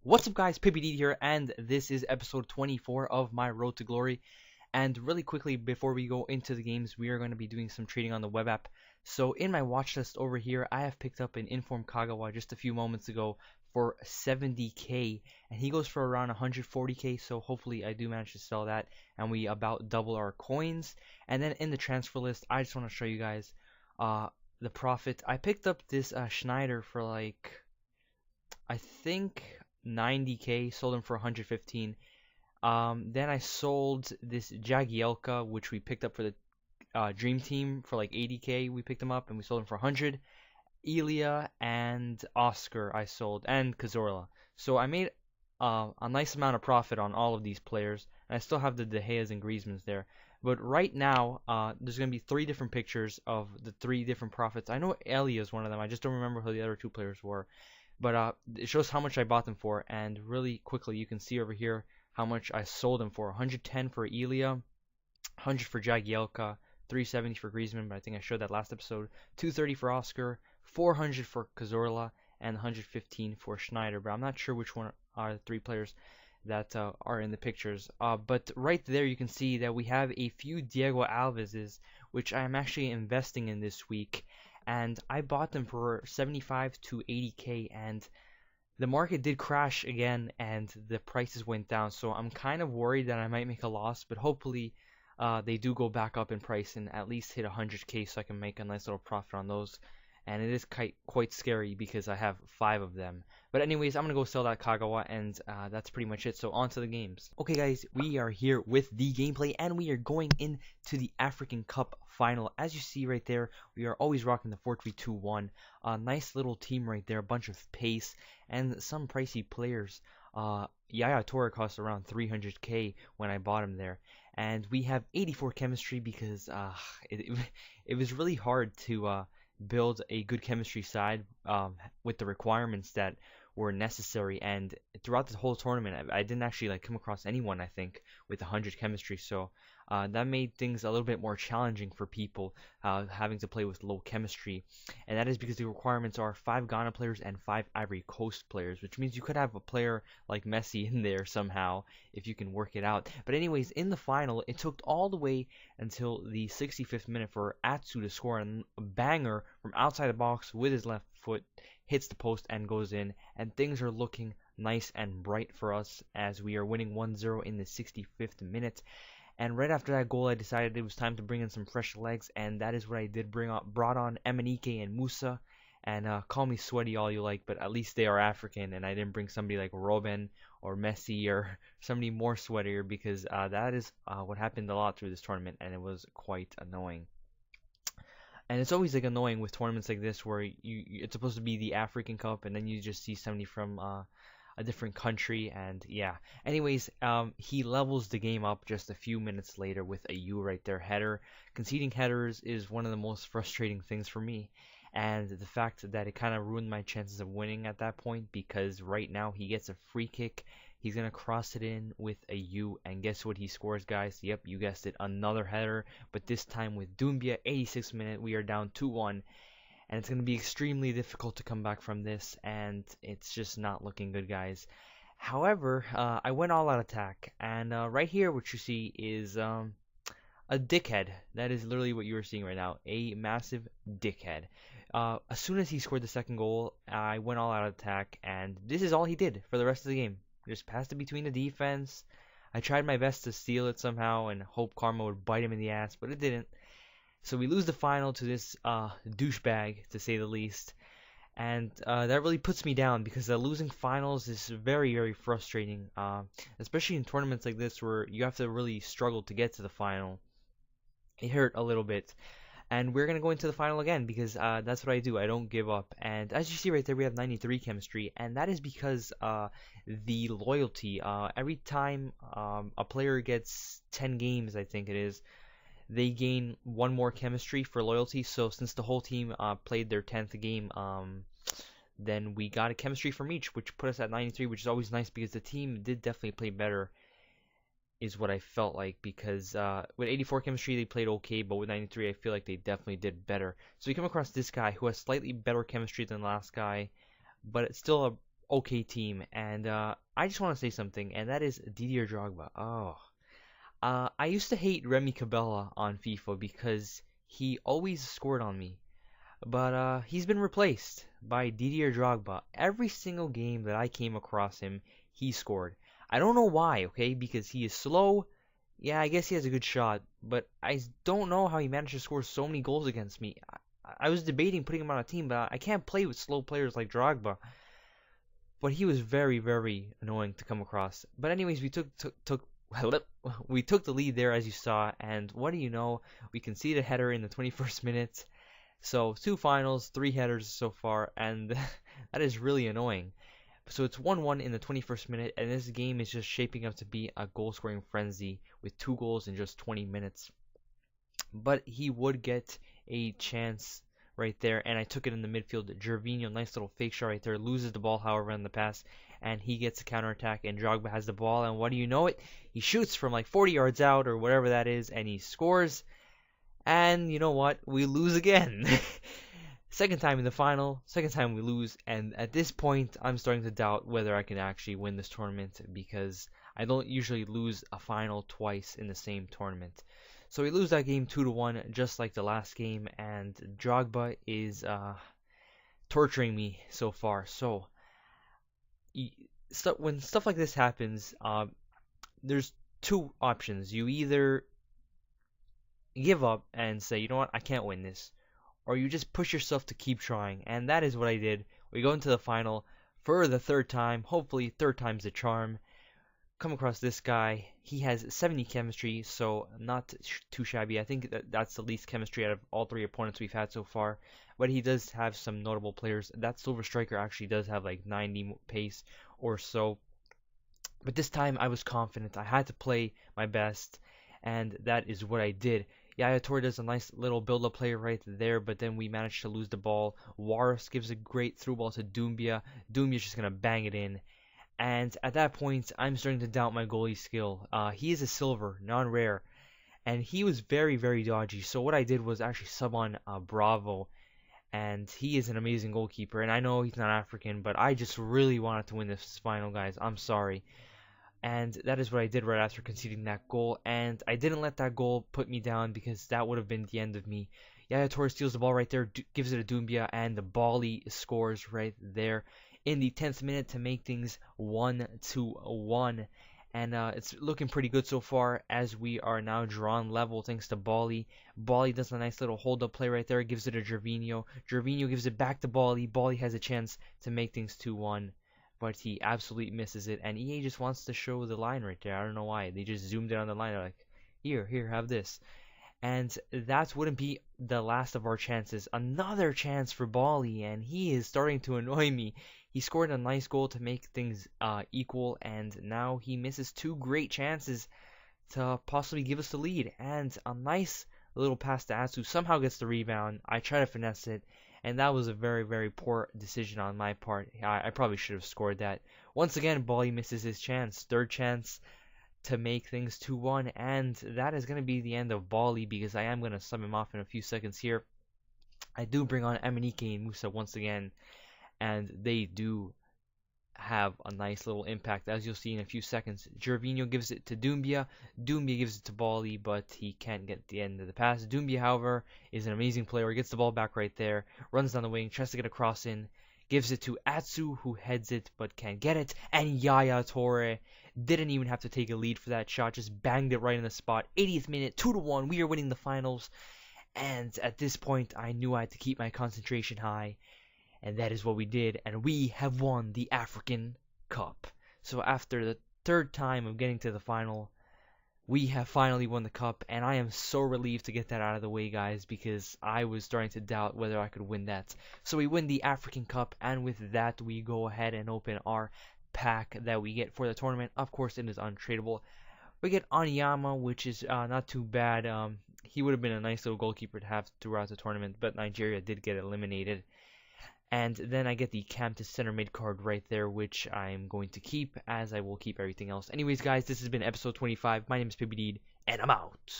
What's up, guys? PPD here, and this is episode 24 of my Road to Glory. And really quickly, before we go into the games, we are going to be doing some trading on the web app. So, in my watch list over here, I have picked up an Inform Kagawa just a few moments ago for 70k, and he goes for around 140k. So, hopefully, I do manage to sell that, and we about double our coins. And then in the transfer list, I just want to show you guys uh, the profit. I picked up this Schneider for I think 90k, sold him for 115. Then I sold this Jagielka, which we picked up for the Dream Team for like 80k. We picked him up and we sold him for 100. Elia and Oscar I sold, and Cazorla. So I made a nice amount of profit on all of these players, and I still have the De Gea's and Griezmann's there. But right now, there's going to be three different pictures of the three different profits. I know Elia is one of them. I just don't remember who the other two players were. But it shows how much I bought them for, and really quickly you can see over here how much I sold them for. 110 for Elia, 100 for Jagielka, 370 for Griezmann, but I think I showed that last episode. 230 for Oscar, 400 for Cazorla, and 115 for Schneider. But I'm not sure which one are the three players that are in the pictures. But right there you can see that we have a few Diego Alves's, which I am actually investing in this week, and I bought them for 75 to 80k, and the market did crash again and the prices went down, so I'm kind of worried that I might make a loss, but hopefully they do go back up in price and at least hit 100k so I can make a nice little profit on those. And it is quite scary because I have five of them. But anyways, I'm gonna go sell that Kagawa, and that's pretty much it. So on to the games. Okay, guys, we are here with the gameplay, and we are going into the African Cup final. As you see right there, we are always rocking the 4-3-2-1. A nice little team right there, a bunch of pace and some pricey players. Yaya Toure cost around 300k when I bought him there, and we have 84 chemistry because it was really hard to build a good chemistry side with the requirements that were necessary. And throughout the whole tournament, I didn't actually come across anyone, I think, with 100 chemistry. So that made things a little bit more challenging for people having to play with low chemistry. And that is because the requirements are 5 Ghana players and 5 Ivory Coast players, which means you could have a player like Messi in there somehow if you can work it out. But anyways, in the final, it took all the way until the 65th minute for Atsu to score a banger from outside the box with his left foot, hits the post and goes in, and things are looking nice and bright for us as we are winning 1-0 in the 65th minute. And right after that goal, I decided it was time to bring in some fresh legs, and that is what I did. Brought on Emenike and Musa, and call me sweaty all you like, but at least they are African, and I didn't bring somebody like Robin or Messi or somebody more sweatier, because that is what happened a lot through this tournament, and it was quite annoying. And it's always annoying with tournaments like this where it's supposed to be the African Cup, and then you just see somebody from a different country, and yeah. Anyways, he levels the game up just a few minutes later with a U right there header. Conceding headers is one of the most frustrating things for me, and the fact that it kind of ruined my chances of winning at that point, because right now he gets a free kick. He's gonna cross it in with a U, and guess what he scores, guys? Yep, you guessed it, another header, but this time with Doumbia. 86th minute, we are down 2-1, and it's going to be extremely difficult to come back from this, and it's just not looking good, guys. However, I went all out attack, and right here what you see is a dickhead. That is literally what you are seeing right now, a massive dickhead. As soon as he scored the second goal, I went all out attack, and this is all he did for the rest of the game. Just passed it between the defense. I tried my best to steal it somehow and hope karma would bite him in the ass, but it didn't. So we lose the final to this douchebag, to say the least. And that really puts me down, because losing finals is very, very frustrating, especially in tournaments like this where you have to really struggle to get to the final. It hurt a little bit. And we're going to go into the final again, because that's what I do. I don't give up. And as you see right there, we have 93 chemistry. And that is because the loyalty. Every time a player gets 10 games, I think it is, they gain one more chemistry for loyalty. So since the whole team played their 10th game, then we got a chemistry from each, which put us at 93, which is always nice because the team did definitely play better, is what I felt like. Because with 84 chemistry, they played okay, but with 93, I feel like they definitely did better. So we come across this guy who has slightly better chemistry than the last guy, but it's still okay team, and I just want to say something, and that is Didier Drogba. Oh, I used to hate Remy Cabella on FIFA because he always scored on me. But he's been replaced by Didier Drogba. Every single game that I came across him, he scored. I don't know why, okay? Because he is slow. Yeah, I guess he has a good shot, but I don't know how he managed to score so many goals against me. I was debating putting him on a team, but I can't play with slow players like Drogba. But he was very, very annoying to come across. But anyways, we took we took the lead there as you saw, and what do you know? We conceded a header in the 21st minute. So 2 finals, 3 headers so far, and that is really annoying. So it's 1-1 in the 21st minute, and this game is just shaping up to be a goal-scoring frenzy with 2 goals in just 20 minutes. But he would get a chance right there, and I took it in the midfield. Gervinho, nice little fake shot right there, loses the ball, however, in the pass, and he gets a counterattack, and Drogba has the ball, and what do you know it? He shoots from like 40 yards out or whatever that is, and he scores. And you know what? We lose again. Second time in the final, second time we lose, and at this point, I'm starting to doubt whether I can actually win this tournament because I don't usually lose a final twice in the same tournament. So we lose that game 2-1, just like the last game, and Drogba is torturing me so far. So when stuff like this happens, there's 2 options. You either give up and say, you know what, I can't win this, or you just push yourself to keep trying, and that is what I did. We go into the final for the 3rd time, hopefully 3rd time's the charm. Come across this guy, he has 70 chemistry, so not too shabby. I think that's the least chemistry out of all 3 opponents we've had so far, but he does have some notable players. That Silver Striker actually does have like 90 pace or so, but this time I was confident. I had to play my best, and that is what I did. Yaya Toure does a nice little build-up play right there, but then we managed to lose the ball. Juarez gives a great through ball to Doumbia. Doumbia's just going to bang it in. And at that point, I'm starting to doubt my goalie skill. He is a silver, non-rare, and he was very, very dodgy. So what I did was actually sub on Bravo, and he is an amazing goalkeeper. And I know he's not African, but I just really wanted to win this final, guys. I'm sorry. And that is what I did right after conceding that goal. And I didn't let that goal put me down because that would have been the end of me. Yaya Toure steals the ball right there, gives it to Doumbia, and the Bali scores right there in the 10th minute to make things 1-1. And it's looking pretty good so far as we are now drawn level thanks to Bali. Bali does a nice little hold-up play right there, gives it to Gervinho. Gervinho gives it back to Bali. Bali has a chance to make things 2-1. But he absolutely misses it, and EA just wants to show the line right there. I don't know why. They just zoomed in on the line. They're like, here, have this. And that wouldn't be the last of our chances. Another chance for Bali, and he is starting to annoy me. He scored a nice goal to make things equal, and now he misses 2 great chances to possibly give us the lead. And a nice little pass to Atsu somehow gets the rebound. I try to finesse it, and that was a very, very poor decision on my part. I probably should have scored that. Once again, Bali misses his chance. 3rd chance to make things 2-1, and that is going to be the end of Bali because I am going to sub him off in a few seconds here. I do bring on Emenike and Musa once again, and they do have a nice little impact, as you'll see in a few seconds. Gervinho gives it to Doumbia. Doumbia gives it to Bali, but he can't get the end of the pass. Doumbia, however, is an amazing player. He gets the ball back right there, runs down the wing, tries to get a cross in, gives it to Atsu, who heads it but can't get it. And Yaya Toure didn't even have to take a lead for that shot, just banged it right in the spot. 80th minute, 2-1. We are winning the finals. And at this point, I knew I had to keep my concentration high. And that is what we did, and we have won the African Cup. So after the 3rd time of getting to the final, we have finally won the cup, and I am so relieved to get that out of the way, guys, because I was starting to doubt whether I could win that. So we win the African Cup, and with that, we go ahead and open our pack that we get for the tournament. Of course, it is untradeable. We get Onyama, which is not too bad. He would have been a nice little goalkeeper to have throughout the tournament, but Nigeria did get eliminated. And then I get the Cam to center mid card right there, which I'm going to keep, as I will keep everything else. Anyways, guys, this has been episode 25. My name is PibbyDeed, and I'm out.